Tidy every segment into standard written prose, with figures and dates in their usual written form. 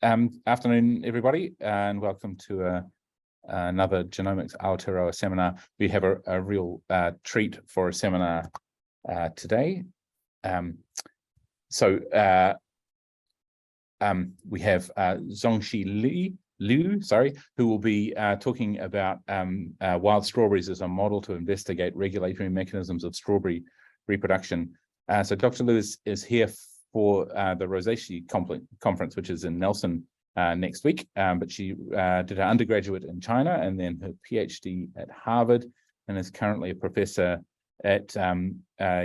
Afternoon, everybody, and welcome to another Genomics Aotearoa seminar. We have a real treat for a seminar today. We have Zhongchi Liu, who will be talking about wild strawberries as a model to investigate regulatory mechanisms of strawberry reproduction. So Dr. Liu is here for the Rosacea conference, which is in Nelson next week. But she did her undergraduate in China and then her PhD at Harvard, and is currently a professor at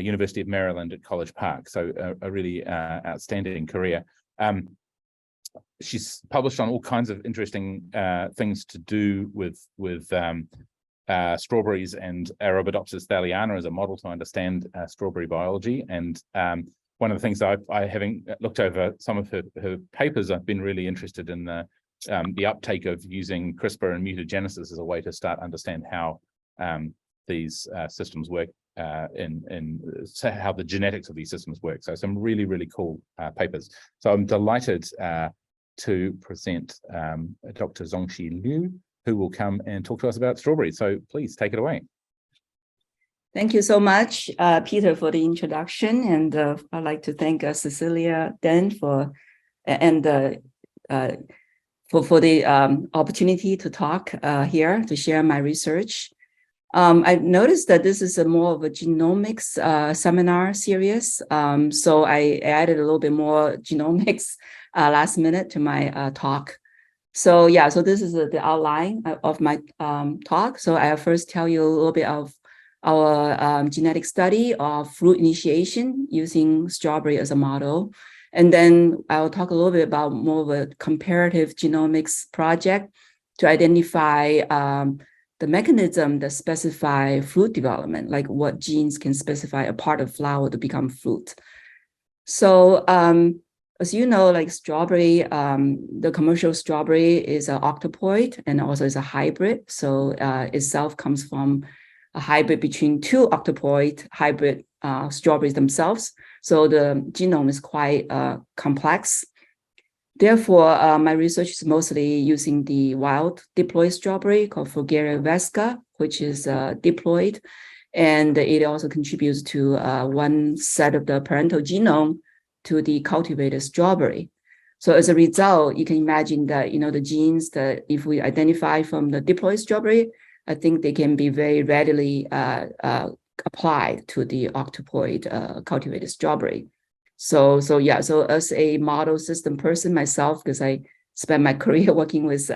University of Maryland at College Park. So a really outstanding career. She's published on all kinds of interesting things to do with strawberries and Arabidopsis thaliana as a model to understand strawberry biology. And one of the things I having looked over some of her papers, I've been really interested in the uptake of using CRISPR and mutagenesis as a way to start understand how these systems work and how the genetics of these systems work. So some really, really cool papers. So I'm delighted to present Dr. Zhongchi Liu, who will come and talk to us about strawberries. So please take it away. Thank you so much, Peter, for the introduction, and I'd like to thank Cecilia Den for the opportunity to talk here to share my research. I've noticed that this is more of a genomics seminar series, so I added a little bit more genomics last minute to my talk. So yeah, so this is the outline of my talk. So I'll first tell you a little bit of our genetic study of fruit initiation using strawberry as a model. And then I'll talk a little bit about more of a comparative genomics project to identify the mechanism that specify fruit development, like what genes can specify a part of flower to become fruit. So as you know, like strawberry, the commercial strawberry is an octopoid and also is a hybrid. So itself comes from a hybrid between two octopoid hybrid strawberries themselves. So the genome is quite complex. Therefore, my research is mostly using the wild diploid strawberry called Fragaria vesca, which is diploid. And it also contributes to one set of the parental genome to the cultivated strawberry. So as a result, you can imagine that, the genes that if we identify from the diploid strawberry, I think they can be very readily applied to the octopoid cultivated strawberry. So as a model system person myself, because I spent my career working with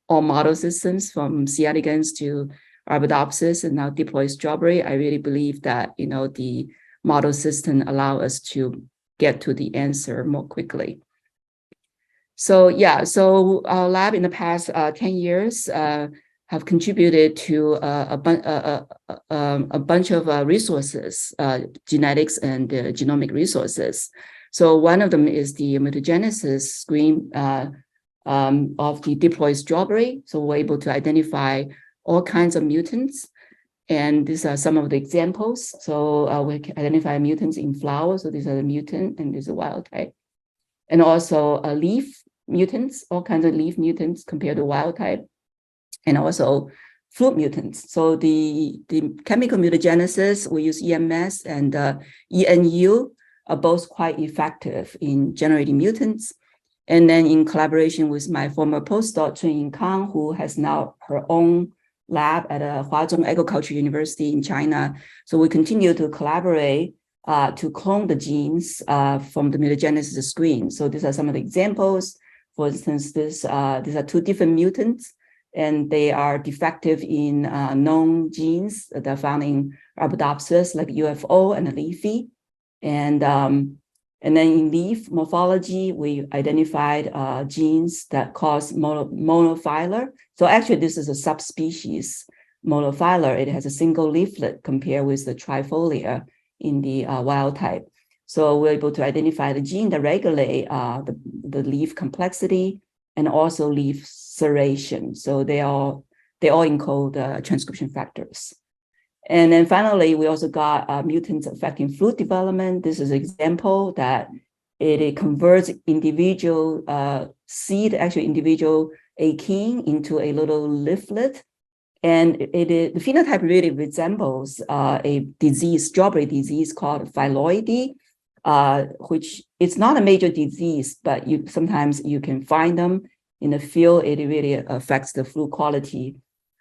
all model systems from C. elegans to Arabidopsis and now diploid strawberry, I really believe that, the model system allow us to get to the answer more quickly. So our lab in the past 10 years have contributed to a bunch of resources, genetics and genomic resources. So one of them is the mutagenesis screen of the diploid strawberry. So we're able to identify all kinds of mutants. And these are some of the examples. So we can identify mutants in flowers. So these are the mutant and these are wild type. And also leaf mutants, all kinds of leaf mutants compared to wild type. And also fruit mutants. So the chemical mutagenesis, we use EMS and ENU are both quite effective in generating mutants. And then in collaboration with my former postdoc, Chen Kang, who has now her own lab at Huazhong Agriculture University in China. So we continue to collaborate to clone the genes from the mutagenesis screen. So these are some of the examples. For instance, these are two different mutants, and they are defective in known genes that are found in Arabidopsis, like UFO and leafy. And then in leaf morphology, we identified genes that cause monophylar. So actually, this is a subspecies monophylar. It has a single leaflet compared with the trifolia in the wild type. So we're able to identify the gene that regulate the leaf complexity and also leaf serration. So they all encode transcription factors. And then finally, we also got mutants affecting fruit development. This is an example that it converts individual seed, actually individual achene into a little leaflet. And the phenotype really resembles a disease, strawberry disease called phylloidy, which it's not a major disease, but sometimes you can find them in the field. It really affects the fruit quality.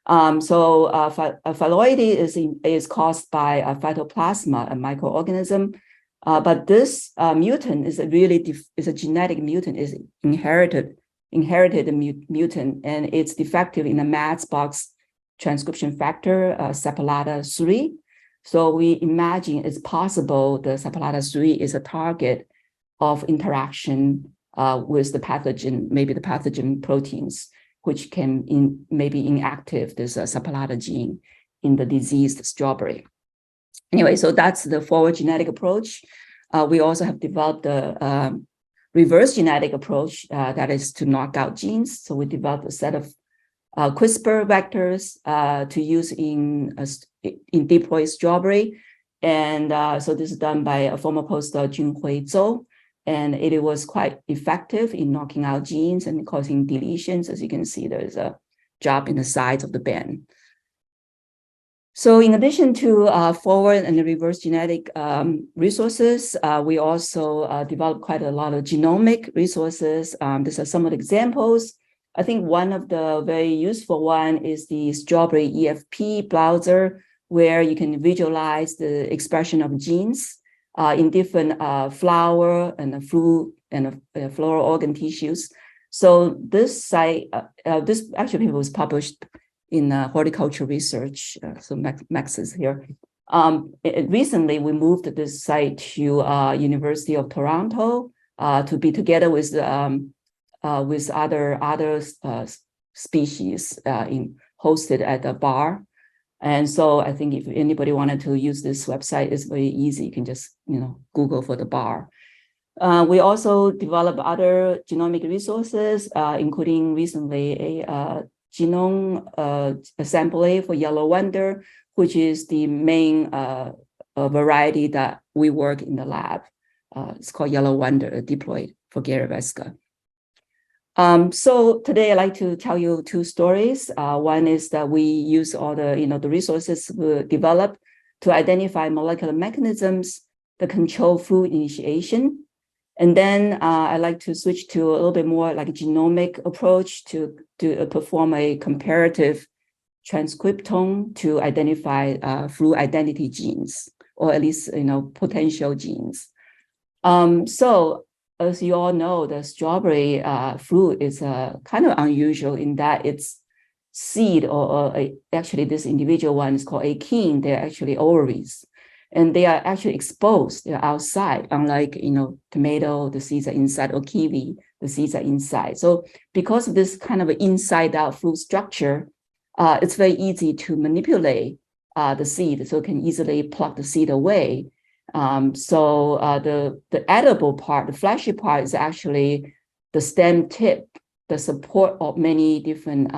Phylloidy is caused by a phytoplasma, a microorganism, but this mutant is a genetic mutant, is inherited mutant, and it's defective in the Matchbox transcription factor, SAPALATA3. So we imagine it's possible the SAPALATA3 is a target of interaction with the pathogen, maybe the pathogen proteins, which can maybe inactive this SAPALATA gene in the diseased strawberry. Anyway, so that's the forward genetic approach. We also have developed the reverse genetic approach, that is to knock out genes. So we developed a set of CRISPR vectors to use in diploid strawberry. And so this is done by a former postdoc, Junhui Zhou. And it was quite effective in knocking out genes and causing deletions. As you can see, there's a drop in the size of the band. So in addition to forward and reverse genetic resources, we also developed quite a lot of genomic resources. These are some of the examples. I think one of the very useful one is the strawberry EFP browser, where you can visualize the expression of genes in different flower and fruit and floral organ tissues. So this site, this actually paper was published in Horticulture Research. So Max is here. Recently, we moved this site to University of Toronto to be together with other species hosted at the bar. And so I think if anybody wanted to use this website, it's very easy. You can just Google for the bar. We also develop other genomic resources, including recently a genome assembly for yellow wonder, which is the main variety that we work in the lab. It's called yellow wonder, a diploid for Garibesca. So today I'd like to tell you two stories. One is that we use all the resources we developed to identify molecular mechanisms that control food initiation. And then I'd like to switch to a little bit more like a genomic approach to perform a comparative transcriptome to identify fruit identity genes, or at least potential genes. So as you all know, the strawberry fruit is kind of unusual in that its seed, or actually this individual one is called achene, they're actually ovaries. And they are actually exposed, they're outside, unlike, tomato, the seeds are inside, or kiwi, the seeds are inside. So because of this kind of inside out fruit structure, it's very easy to manipulate the seed, so it can easily pluck the seed away. So the edible part, the fleshy part, is actually the stem tip, the support of many different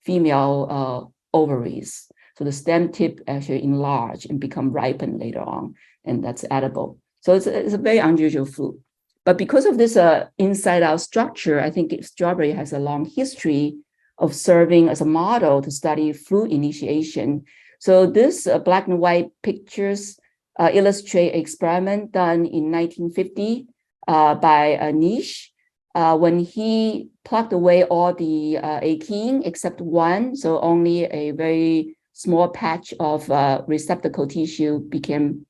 female ovaries. So the stem tip actually enlarge and become ripened later on, and that's edible. So it's a very unusual fruit. But because of this inside-out structure, I think strawberry has a long history of serving as a model to study fruit initiation. So this black and white pictures illustrate an experiment done in 1950 by Nish, when he plucked away all the achene except one, so only a very small patch of receptacle tissue became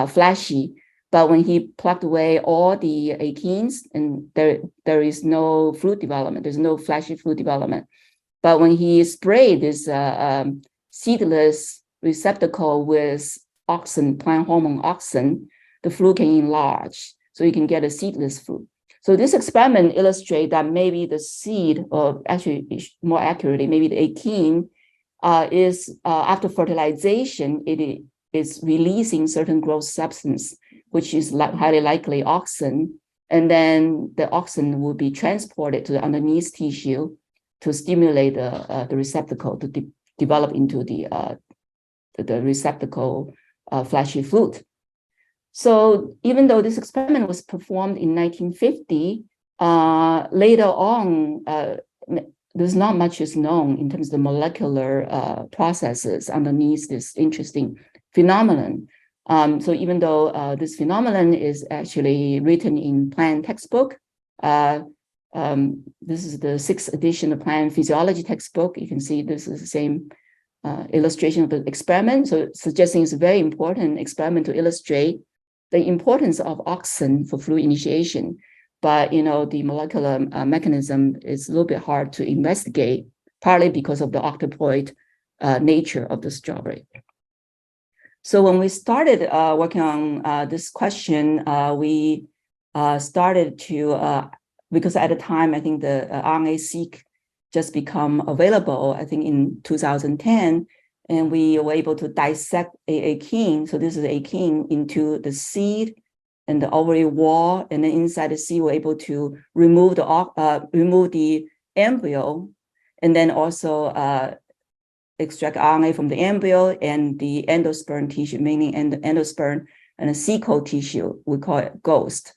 fleshy. But when he plucked away all the achenes, and there is no fruit development, there's no fleshy fruit development. But when he sprayed this seedless receptacle with auxin, plant hormone auxin, the fruit can enlarge, so you can get a seedless fruit. So this experiment illustrates that maybe the seed, or actually more accurately, maybe the achene, is after fertilization, it is releasing certain growth substance, which is highly likely auxin, and then the auxin will be transported to the underneath tissue to stimulate the receptacle to develop into the receptacle fleshy fruit. So even though this experiment was performed in 1950, later on, there's not much is known in terms of the molecular processes underneath this interesting phenomenon. So even though this phenomenon is actually written in plant textbook, this is the 6th edition of plant physiology textbook. You can see this is the same illustration of the experiment. So suggesting it's a very important experiment to illustrate the importance of auxin for fluid initiation. But, the molecular mechanism is a little bit hard to investigate, partly because of the octoploid nature of the strawberry. So when we started working on this question, we started to, because at the time, I think the RNA-seq just become available, I think in 2010, and we were able to dissect achene. So this is achene into the seed and the ovary wall, and then inside the seed, we're able to remove the embryo, and then also extract RNA from the embryo and the endosperm tissue, meaning endosperm and a cecal tissue, we call it ghost.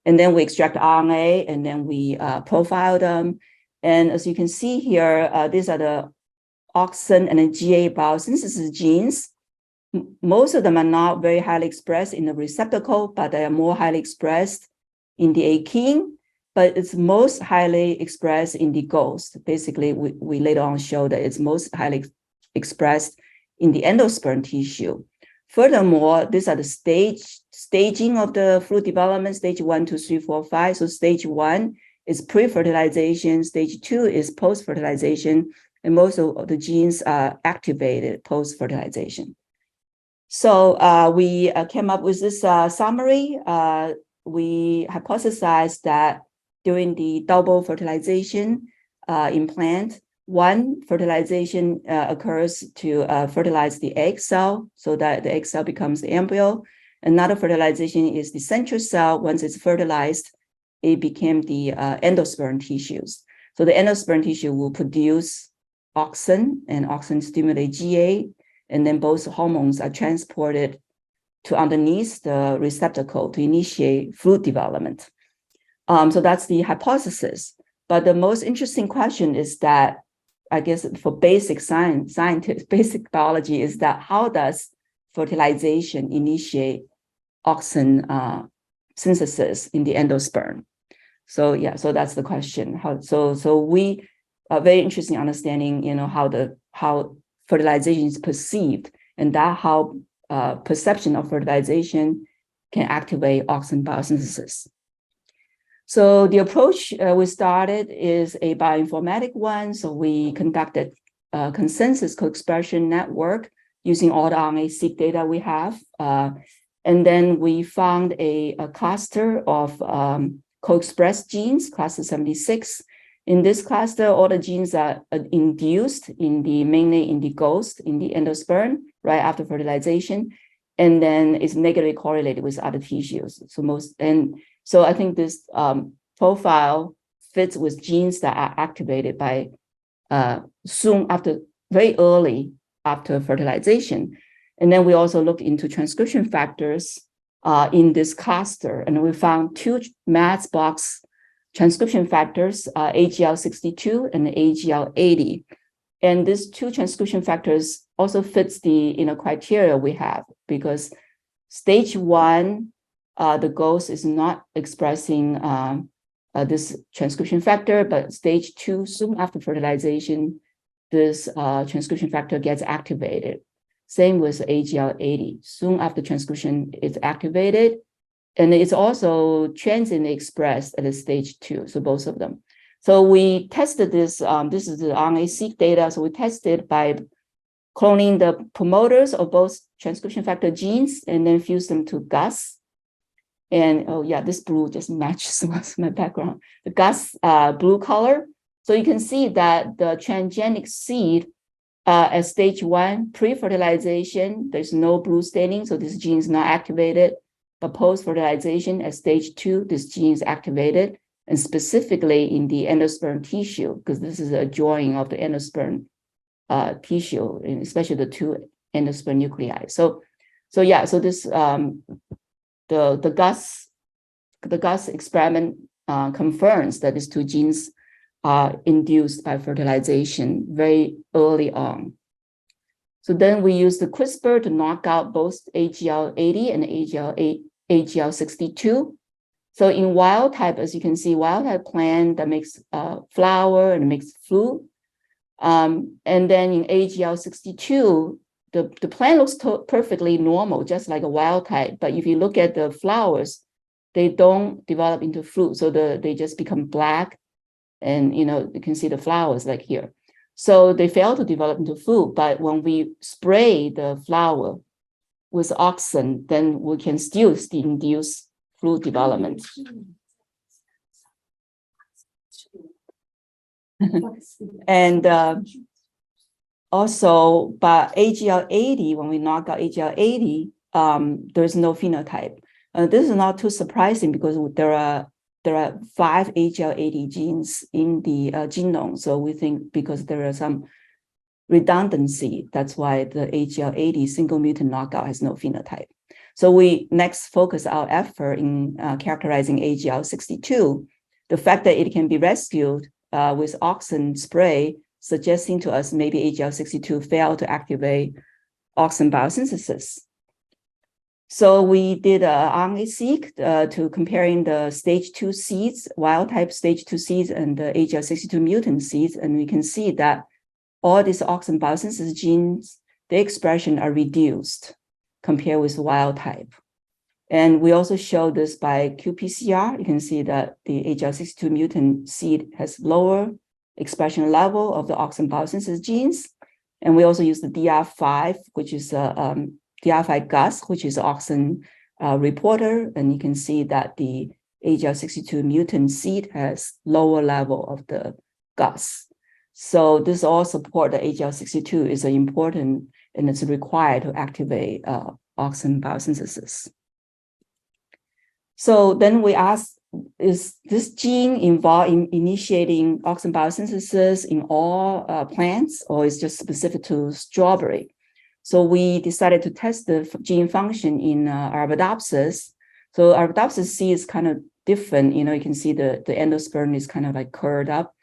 And then we extract RNA, and then we profile them. And as you can see here, these are the auxin and the GA biosynthesis genes. Most of them are not very highly expressed in the receptacle, but they are more highly expressed in the achene, but it's most highly expressed in the ghost. Basically, we later on show that it's most highly expressed in the endosperm tissue. Furthermore, these are the staging of the fluid development, stage 1, 2, 3, 4, 5. So stage 1 is pre-fertilization, stage 2 is post-fertilization, and most of the genes are activated post-fertilization. So we came up with this summary. We hypothesized that during the double fertilization in plant, one fertilization occurs to fertilize the egg cell so that the egg cell becomes the embryo. Another fertilization is the central cell. Once it's fertilized, it became the endosperm tissues. So the endosperm tissue will produce auxin, and auxin stimulate GA, and then both hormones are transported to underneath the receptacle to initiate fluid development. So that's the hypothesis. But the most interesting question is that, I guess for basic scientists, basic biology, is that how does fertilization initiate auxin synthesis in the endosperm? So yeah, so that's the question. So we are very interested in understanding, how fertilization is perceived, and that how perception of fertilization can activate auxin biosynthesis. So the approach we started is a bioinformatic one. So we conducted a consensus co-expression network using all the RNA-seq data we have. And then we found a cluster of co-expressed genes, cluster 76. In this cluster, all the genes are induced mainly in the ghost, in the endosperm, right after fertilization, and then it's negatively correlated with other tissues. So I think this profile fits with genes that are activated by very early after fertilization. And then we also looked into transcription factors in this cluster, and we found two Matchbox transcription factors, AGL62 and AGL80. And these two transcription factors also fits the criteria we have, because stage 1, the ghost is not expressing this transcription factor, but stage 2, soon after fertilization, this transcription factor gets activated. Same with AGL80. Soon after transcription is activated, and it's also transiently expressed at stage 2, so both of them. So we tested this, this is the RNA-seq data, so we tested by cloning the promoters of both transcription factor genes and then fuse them to GUS. And oh yeah, this blue just matches my background. The GUS blue color. So you can see that the transgenic seed at stage 1, pre-fertilization, there's no blue staining, so this gene is not activated. But post-fertilization at stage 2, this gene is activated, and specifically in the endosperm tissue, because this is a drawing of the endosperm tissue, and especially the two endosperm nuclei. So this the Gus experiment confirms that these two genes are induced by fertilization very early on. So then we use the CRISPR to knock out both AGL80 and AGL62. So in wild type, as you can see, wild type plant that makes flower and makes fruit. And then in AGL62, the plant looks perfectly normal, just like a wild type. But if you look at the flowers, they don't develop into fruit. So they just become black. And, you can see the flowers like here. So they fail to develop into fruit. But when we spray the flower with auxin, then we can still induce fruit development. And also, by AGL80, when we knock out AGL80, there's no phenotype. This is not too surprising because there are 5 AGL80 genes in the genome. So we think because there are some redundancy, that's why the AGL80 single mutant knockout has no phenotype. So we next focus our effort in characterizing AGL62. The fact that it can be rescued with auxin spray, suggesting to us maybe AGL62 failed to activate auxin biosynthesis. So we did RNA-seq to comparing the stage 2 seeds, wild type stage 2 seeds, and the AGL62 mutant seeds, and we can see that all these auxin biosynthesis genes, the expression are reduced compared with wild type. And we also show this by qPCR. You can see that the AGL62 mutant seed has lower expression level of the auxin biosynthesis genes. And we also use the DR5, which is DR5 Gus, which is auxin reporter. And you can see that the AGL62 mutant seed has lower level of the Gus. So this all support that AGL62 is important and it's required to activate auxin biosynthesis. So then we ask, is this gene involved in initiating auxin biosynthesis in all plants, or is just specific to strawberry? So we decided to test the gene function in Arabidopsis. So Arabidopsis seed is kind of different. You can see the endosperm is kind of like curled up.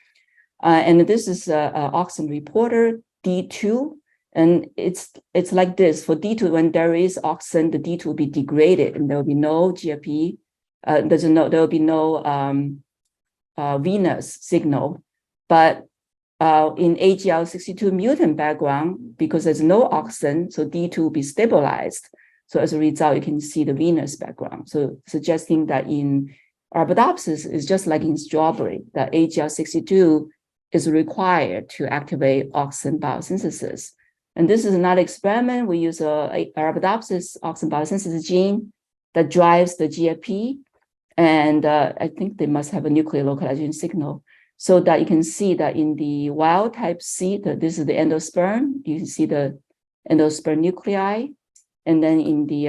And this is auxin reporter D2. And it's like this. For D2, when there is auxin, the D2 will be degraded and there will be no GFP. There will be no venous signal. But in AGL62 mutant background, because there's no auxin, so D2 will be stabilized. So as a result, you can see the venous background. So suggesting that in Arabidopsis, it's just like in strawberry, that AGL62 is required to activate auxin biosynthesis. And this is another experiment. We use a Arabidopsis auxin biosynthesis gene that drives the GFP. And I think they must have a nuclear localization signal so that you can see that in the wild type seed, that this is the endosperm. You can see the endosperm nuclei. And then in the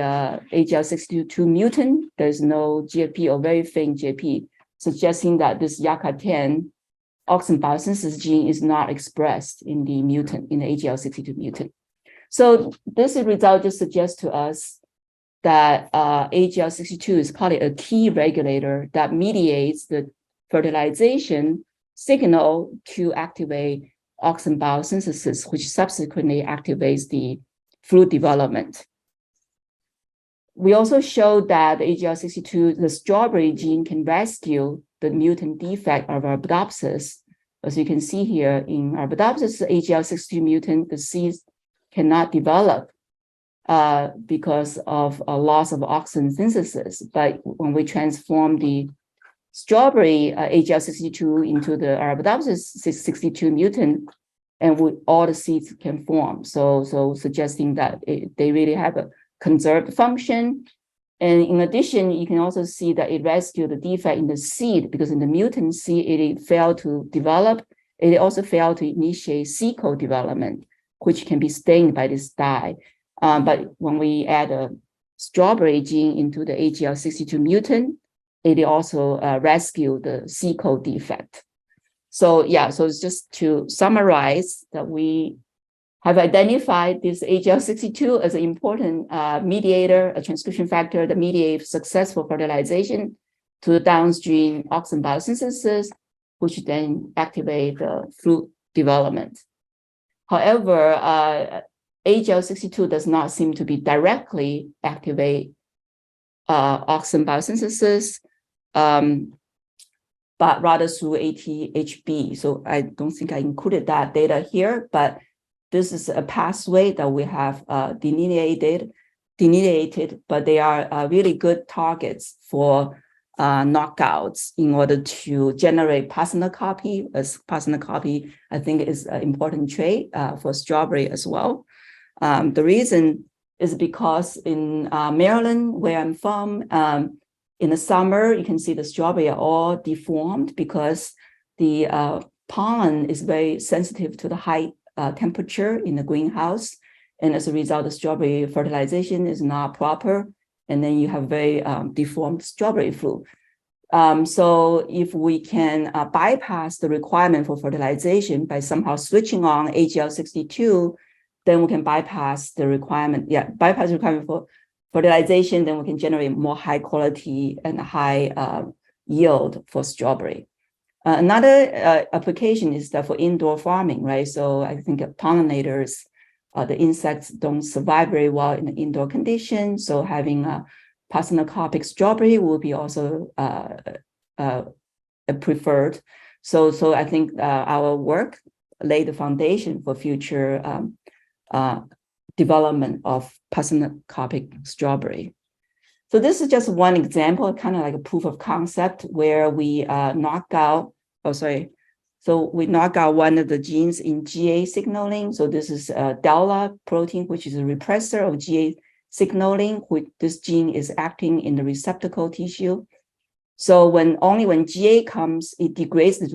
AGL62 mutant, there's no GFP or very faint GFP, suggesting that this YACA10 auxin biosynthesis gene is not expressed in the mutant, in the AGL62 mutant. So this result just suggests to us that AGL62 is probably a key regulator that mediates the fertilization signal to activate auxin biosynthesis, which subsequently activates the fruit development. We also showed that the AGL62, the strawberry gene, can rescue the mutant defect of Arabidopsis. As you can see here, in Arabidopsis, the AGL62 mutant, the seeds cannot develop because of a loss of auxin synthesis. But when we transform the strawberry AGL62 into the Arabidopsis 62 mutant, and all the seeds can form. So suggesting that they really have a conserved function. And in addition, you can also see that it rescued the defect in the seed, because in the mutant seed, it failed to develop. It also failed to initiate C-code development, which can be stained by this dye. But when we add a strawberry gene into the AGL62 mutant, it also rescued the C-code defect. So yeah, so it's just to summarize that we have identified this AGL62 as an important mediator, a transcription factor that mediates successful fertilization to the downstream auxin biosynthesis, which then activate the fruit development. However, AGL62 does not seem to be directly activate auxin biosynthesis, but rather through ATHB. So I don't think I included that data here, but this is a pathway that we have delineated, but they are really good targets for knockouts in order to generate parsenocopy, as parsenocopy, I think, is an important trait for strawberry as well. The reason is because in Maryland, where I'm from, in the summer, you can see the strawberry are all deformed because the pollen is very sensitive to the high temperature in the greenhouse. And as a result, the strawberry fertilization is not proper. And then you have very deformed strawberry fruit. So if we can bypass the requirement for fertilization by somehow switching on AGL62, then we can bypass the requirement, bypass the requirement for fertilization, then we can generate more high quality and high yield for strawberry. Another application is that for indoor farming, right? So I think pollinators, the insects don't survive very well in the indoor condition. So having a parthenocopic strawberry will be also preferred. So I think our work laid the foundation for future development of parthenocopic strawberry. So this is just one example, kind of like a proof of concept where we knock out, so we knock out one of the genes in GA signaling. So this is a DALA protein, which is a repressor of GA signaling. This gene is acting in the receptacle tissue. So only when GA comes, it degrades the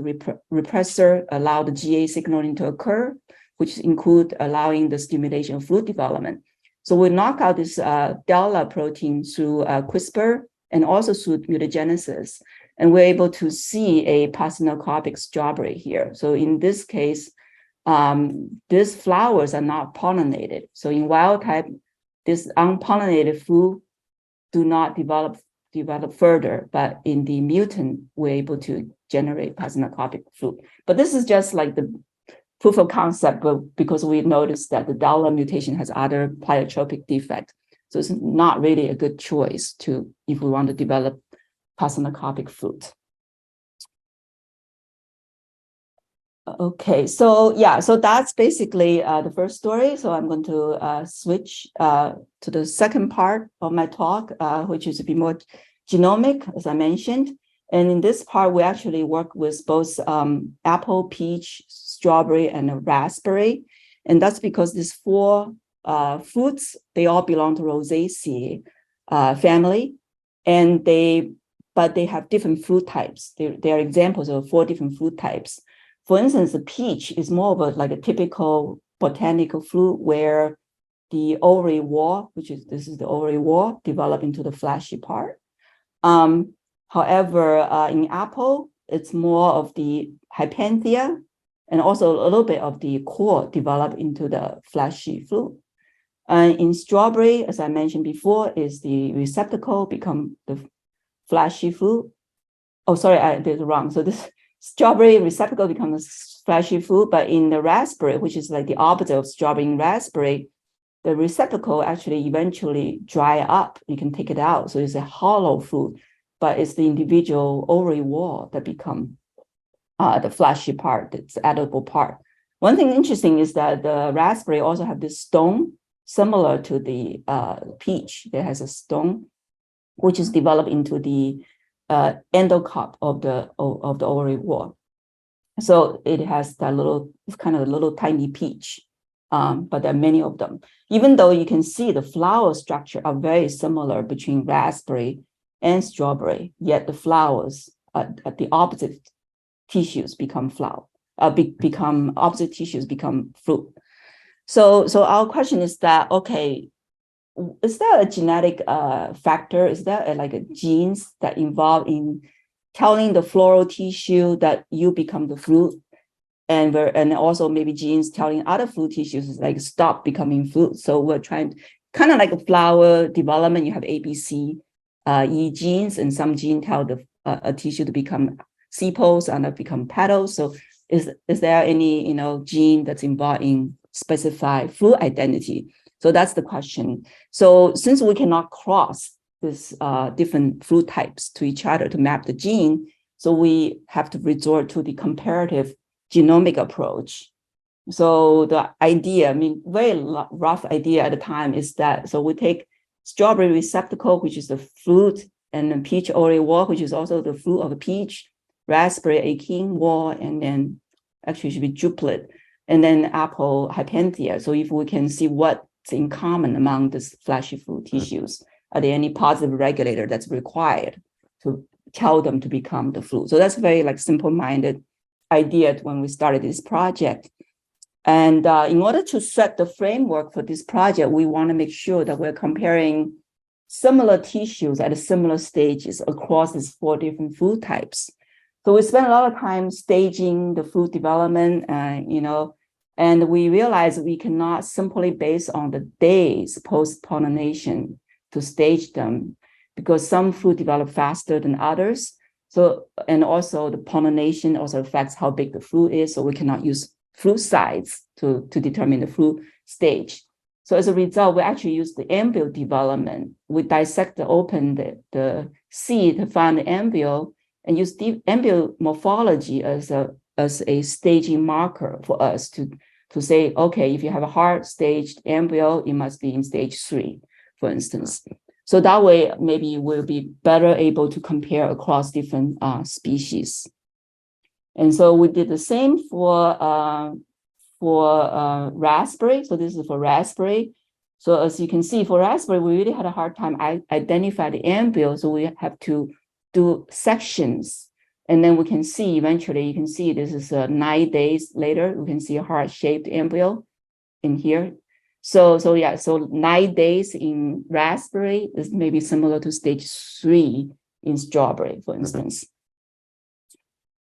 repressor, allow the GA signaling to occur, which include allowing the stimulation of fruit development. So we knock out this DALA protein through CRISPR and also through mutagenesis. And we're able to see a parthenocopic strawberry here. So in this case, these flowers are not pollinated. So in wild type, this unpollinated fruit do not develop further, but in the mutant, we're able to generate parthenocopic fruit. But this is just like the proof of concept, but because we noticed that the DALA mutation has other pleiotropic defect. So it's not really a good choice if we want to develop parthenocopic fruit. Okay, so that's basically the first story. So I'm going to switch to the second part of my talk, which is a bit more genomic, as I mentioned. And in this part, we actually work with both apple, peach, strawberry, and raspberry. And that's because these four fruits, they all belong to Rosaceae family, but they have different fruit types. They are examples of 4 different fruit types. For instance, the peach is more of like a typical botanical fruit where the ovary wall, this is the ovary wall, develop into the fleshy part. However, in apple, it's more of the hypanthea and also a little bit of the core develop into the fleshy fruit. In strawberry, as I mentioned before, is the receptacle become the fleshy fruit. Oh, sorry, I did it wrong. So this strawberry receptacle becomes fleshy fruit, but in the raspberry, which is like the opposite of strawberry and raspberry, the receptacle actually eventually dry up. You can take it out. So it's a hollow fruit, but it's the individual ovary wall that become the fleshy part, it's the edible part. One thing interesting is that the raspberry also have this stone similar to the peach. There has a stone, which is developed into the endocarp of the ovary wall. So it has that it's kind of a little tiny peach, but there are many of them. Even though you can see the flower structure are very similar between raspberry and strawberry, yet the flowers at the opposite tissues become opposite tissues become fruit. So our question is that, okay, is there a genetic factor? Is there like a genes that involve in telling the floral tissue that you become the fruit? and also maybe genes telling other fruit tissues like stop becoming fruit. So we're trying kind of like a flower development. You have A, B, C, E genes, and some gene tell the a tissue to become sepals and become petals. So is there any gene that's involved in specified fruit identity? So that's the question. So since we cannot cross this different fruit types to each other to map the gene, so we have to resort to the comparative genomic approach. So the idea, I mean, very rough idea at the time is that, so we take strawberry receptacle, which is the fruit, and then peach Aotearoa wall, which is also the fruit of a peach, raspberry achene wall, and then actually it should be duplet, and then apple hypanthea. So if we can see what's in common among these fleshy fruit tissues, are there any positive regulator that's required to tell them to become the fruit? So that's very like simple-minded idea when we started this project. And in order to set the framework for this project, we want to make sure that we're comparing similar tissues at similar stages across these 4 different food types. So we spent a lot of time staging the fruit development, and we realized we cannot simply base on the days post-pollination to stage them, because some fruit develop faster than others. So, and also the pollination also affects how big the fruit is. So we cannot use fruit size to determine the fruit stage. So as a result, we actually use the embryo development. We dissect open the seed to find the embryo and use the embryo morphology as a staging marker for us to say, okay, if you have a hard staged embryo, it must be in stage 3, for instance. So that way, maybe we'll be better able to compare across different species. And so we did the same for raspberry. So this is for raspberry. So as you can see, for raspberry, we really had a hard time identify the embryo. So we have to do sections. And then we can see eventually, you can see this is 9 days later, we can see a heart-shaped embryo in here. So 9 days in raspberry is maybe similar to stage 3 in strawberry, for instance.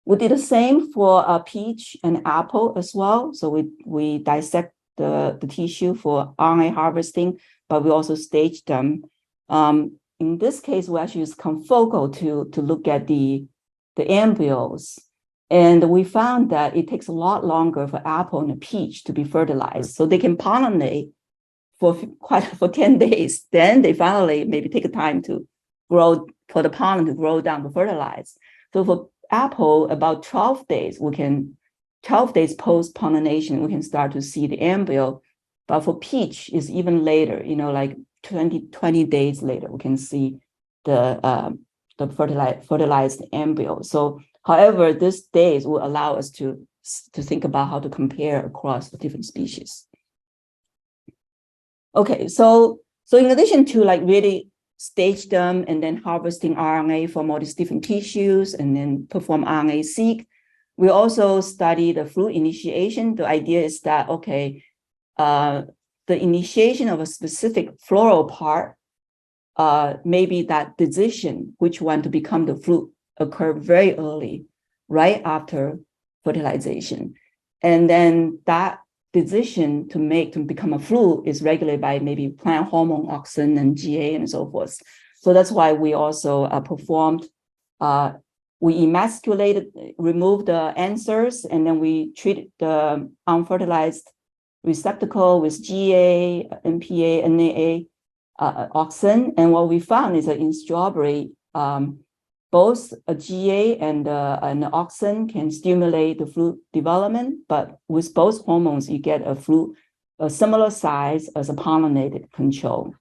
We did the same for peach and apple as well. So we dissect the tissue for RNA harvesting, but we also stage them. In this case, we actually use confocal to look at the embryos. And we found that it takes a lot longer for apple and peach to be fertilized. So they can pollinate for 10 days. Then they finally maybe take a time to grow, for the pollen to grow down to fertilize. So for apple, about 12 days, 12 days post-pollination, we can start to see the embryo. But for peach, it's even later, like 20 days later, we can see the fertilized embryo. So, however, these days will allow us to think about how to compare across the different species. Okay, so in addition to like really stage them and then harvesting RNA from all these different tissues and then perform RNA-seq, we also study the fruit initiation. The idea is that, okay, the initiation of a specific floral part, maybe that decision, which one to become the fruit, occur very early, right after fertilization. And then that decision to become a fruit is regulated by maybe plant hormone, auxin, and GA, and so forth. So that's why we also performed, we emasculated, removed the answers, and then we treated the unfertilized receptacle with GA, MPA, NAA, auxin. And what we found is that in strawberry, both a GA and an auxin can stimulate the fruit development, but with both hormones, you get a fruit a similar size as a pollinated control.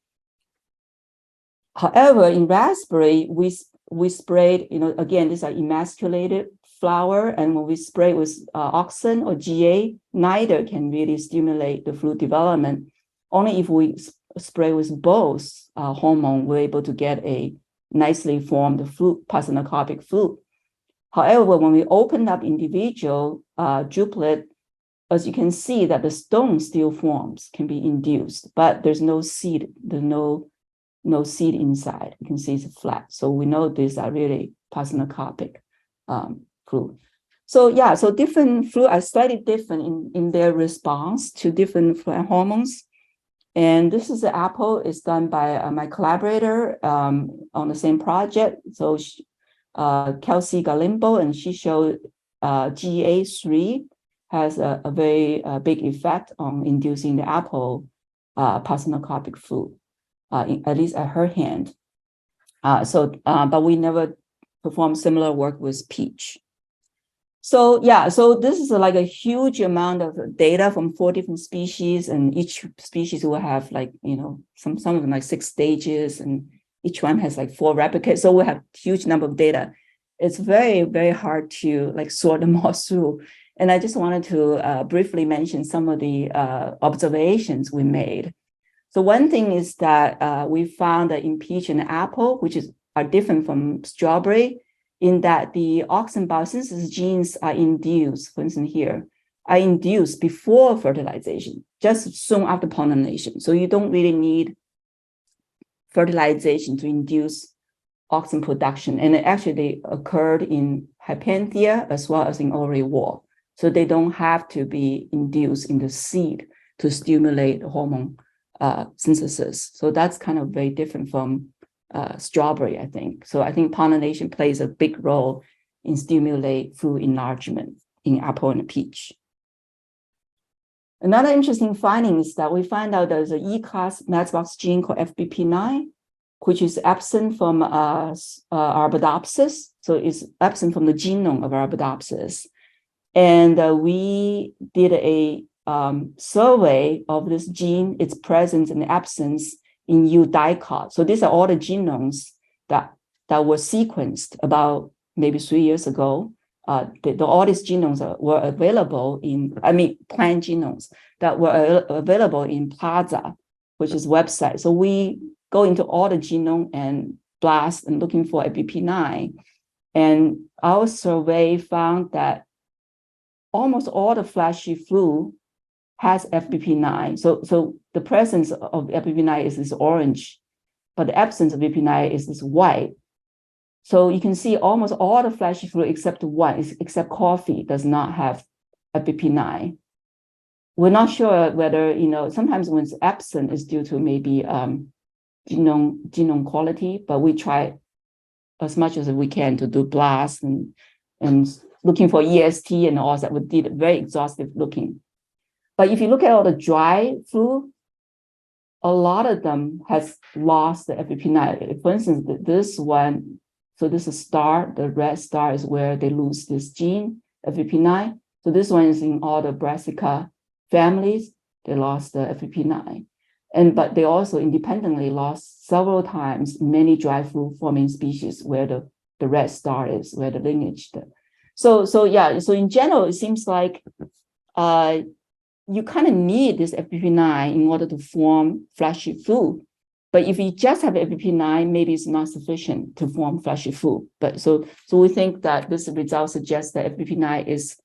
However, in raspberry, we sprayed, again, these are emasculated flower, and when we spray with auxin or GA, neither can really stimulate the fruit development. Only if we spray with both hormone, we're able to get a nicely formed fruit, parthenocarpic fruit. However, when we open up individual duplet, as you can see that the stone still forms, can be induced, but there's no seed, there's no seed inside. You can see it's flat. So we know these are really parthenocarpic fruit. So yeah, so different fruit are slightly different in their response to different plant hormones. And this is the apple. It's done by my collaborator on the same project. So Kelsey Galimbo, and she showed GA3 has a very big effect on inducing the apple parthenocarpic fruit, at least at her hand. But we never performed similar work with peach. So yeah, so this is like a huge amount of data from 4 different species, and each species will have like, some of them like 6 stages, and each one has like 4 replicates. So we have huge number of data. It's very, very hard to like sort them all through. And I just wanted to briefly mention some of the observations we made. So one thing is that we found that in peach and apple, which are different from strawberry, in that the auxin biosynthesis genes are induced, for instance here, are induced before fertilization, just soon after pollination. So you don't really need fertilization to induce auxin production. And actually they occurred in hypanthea as well as in ovary wall. So they don't have to be induced in the seed to stimulate hormone synthesis. So that's kind of very different from strawberry, I think. So I think pollination plays a big role in stimulate fruit enlargement in apple and peach. Another interesting finding is that we find out there's an E-class Madsbox gene called FBP9, which is absent from Arabidopsis. So it's absent from the genome of Arabidopsis. And we did a survey of this gene, its presence and absence in eudicot. So these are all the genomes that were sequenced about maybe 3 years ago. All these genomes were available in, plant genomes that were available in Plaza, which is website. So we go into all the genome and blast and looking for FBP9. And our survey found that almost all the fleshy flu has FBP9. So the presence of FBP9 is this orange, but the absence of FBP9 is this white. So you can see almost all the fleshy fruit except one, except coffee, does not have FBP9. We're not sure whether, sometimes when it's absent, it's due to maybe genome quality, but we try as much as we can to do blasts and looking for EST and all that. We did very exhaustive looking. But if you look at all the dry fruit, a lot of them has lost the FBP9. For instance, this one, so this is star, the red star is where they lose this gene, FBP9. So this one is in all the Brassica families, they lost the FBP9. But they also independently lost several times many dry fruit forming species where the red star is, where the lineage. So in general, it seems like you kind of need this FBP9 in order to form fleshy fruit. But if you just have FBP9, maybe it's not sufficient to form fleshy fruit. But so we think that this result suggests that FBP9 is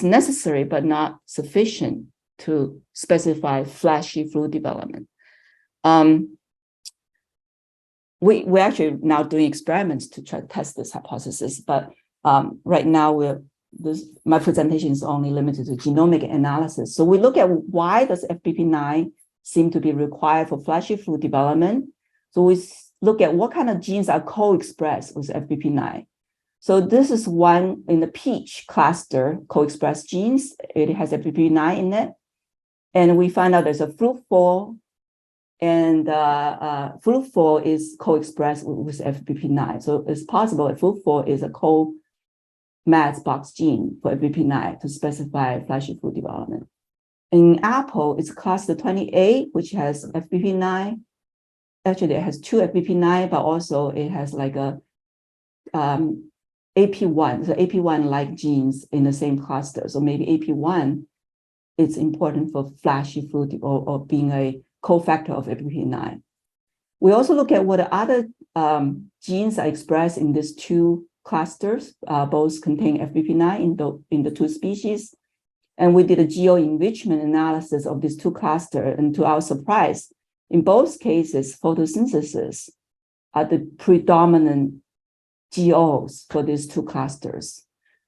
necessary, but not sufficient to specify fleshy fruit development. We're actually now doing experiments to try to test this hypothesis, but right now my presentation is only limited to genomic analysis. So we look at why does FBP9 seem to be required for fleshy fruit development. So we look at what kind of genes are co-expressed with FBP9. So this is one in the peach cluster co-expressed genes. It has FBP9 in it. And we find out there's a fruit4, and fruit4 is co-expressed with FBP9. So it's possible that fruit4 is a co-Madsbox gene for FBP9 to specify fleshy fruit development. In apple, it's cluster 28, which has FBP9. Actually, it has 2 FBP9, but also it has like a AP1, so AP1-like genes in the same cluster. So maybe AP1 is important for fleshy fruit or being a cofactor of FBP9. We also look at what other genes are expressed in these 2 clusters, both contain FBP9 in the 2 species. And we did a geo-enrichment analysis of these 2 clusters. And to our surprise, in both cases, photosynthesis are the predominant GOs for these 2 clusters.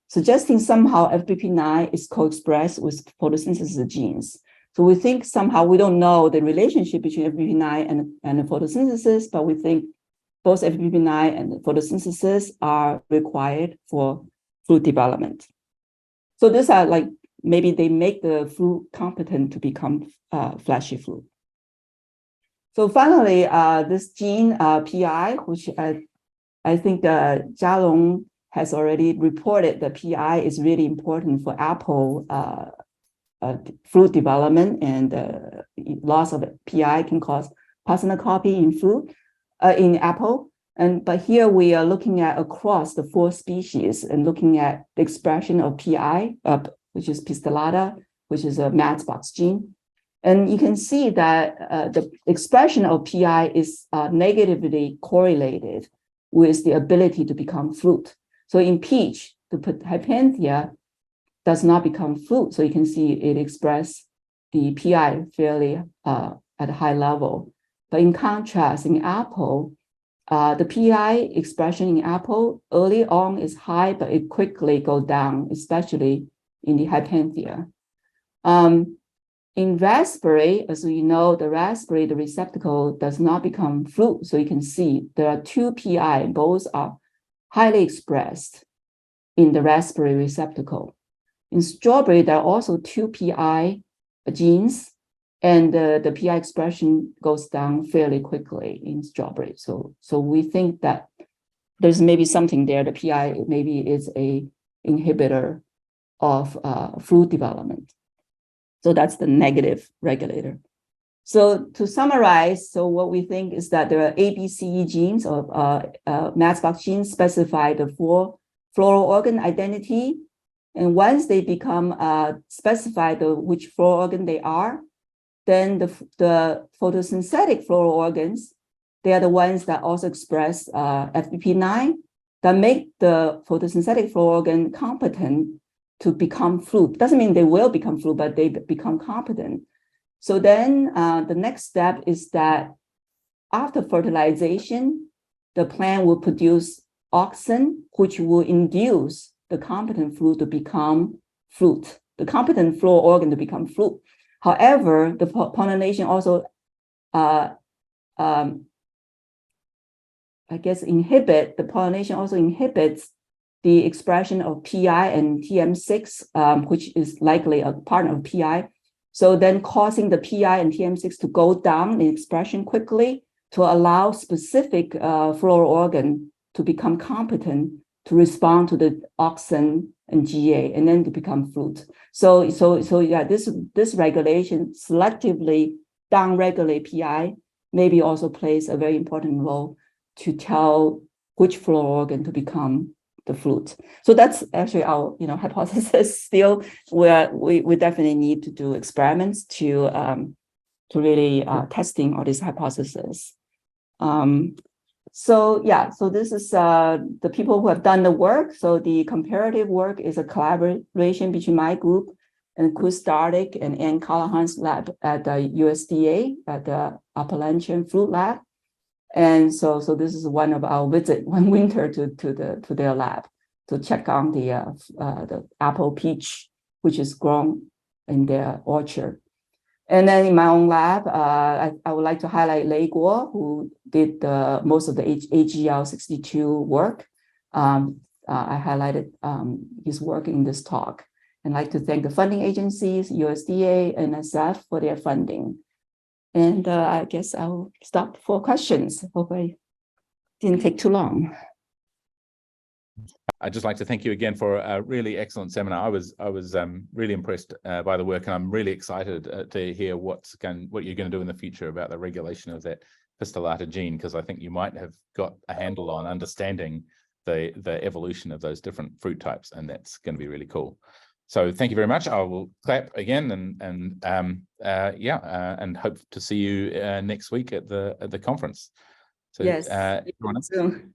suggesting somehow FBP9 is co-expressed with photosynthesis genes. So we think somehow we don't know the relationship between FBP9 and the photosynthesis, but we think both FBP9 and the photosynthesis are required for fruit development. So these are like, maybe they make the fruit competent to become fleshy fruit. So finally, this gene PI, which I think Jialong has already reported that PI is really important for apple fruit development, and loss of PI can cause parthenocopic in fruit, in apple. But here we are looking at across the 4 species and looking at the expression of PI, which is pistillata, which is a Matchbox gene. And you can see that the expression of PI is negatively correlated with the ability to become fruit. So in peach, the Hypanthea does not become fruit. So you can see it express the PI fairly at a high level. But in contrast, in apple, the PI expression in apple early on is high, but it quickly goes down, especially in the Hypanthea. In raspberry, as we know, the raspberry, the receptacle does not become fruit. So you can see there are 2 PI, both are highly expressed in the raspberry receptacle. In strawberry, there are also 2 PI genes, and the PI expression goes down fairly quickly in strawberry. So we think that there's maybe something there. The PI maybe is a inhibitor of fruit development. So that's the negative regulator. So to summarize, so what we think is that there are ABCE genes or Matchbox genes specify the 4 floral organ identity. And once they become specified which floral organ they are, then the photosynthetic floral organs, they are the ones that also express FBP9 that make the photosynthetic floral organ competent to become fruit. Doesn't mean they will become fruit, but they become competent. So then the next step is that after fertilization, the plant will produce auxin, which will induce the competent fruit to become fruit, the competent floral organ to become fruit. However, the pollination also, the pollination also inhibits the expression of PI and TM6, which is likely a partner of PI. So then causing the PI and TM6 to go down in expression quickly to allow specific floral organ to become competent to respond to the auxin and GA, and then to become fruit. So yeah, this regulation selectively downregulate PI maybe also plays a very important role to tell which floral organ to become the fruit. So that's actually our hypothesis. Still, we definitely need to do experiments to really testing all these hypotheses. So this is the people who have done the work. So the comparative work is a collaboration between my group and Chris Stardick and Ann Callahan's lab at the USDA at the Appalachian Fruit Lab. And so this is one of our visit one winter to their lab to check on the apple peach, which is grown in their orchard. And then in my own lab, I would like to highlight Lei Guo, who did most of the AGL62 work. I highlighted his work in this talk. And I'd like to thank the funding agencies, USDA and NSF for their funding. And I guess I'll stop for questions. Hope I didn't take too long. I'd just like to thank you again for a really excellent seminar. I was really impressed by the work, and I'm really excited to hear what you're going to do in the future about the regulation of that pistillata gene, because I think you might have got a handle on understanding the evolution of those different fruit types, and that's going to be really cool. So thank you very much. I will clap again and hope to see you next week at the conference. So yes, everyone, soon.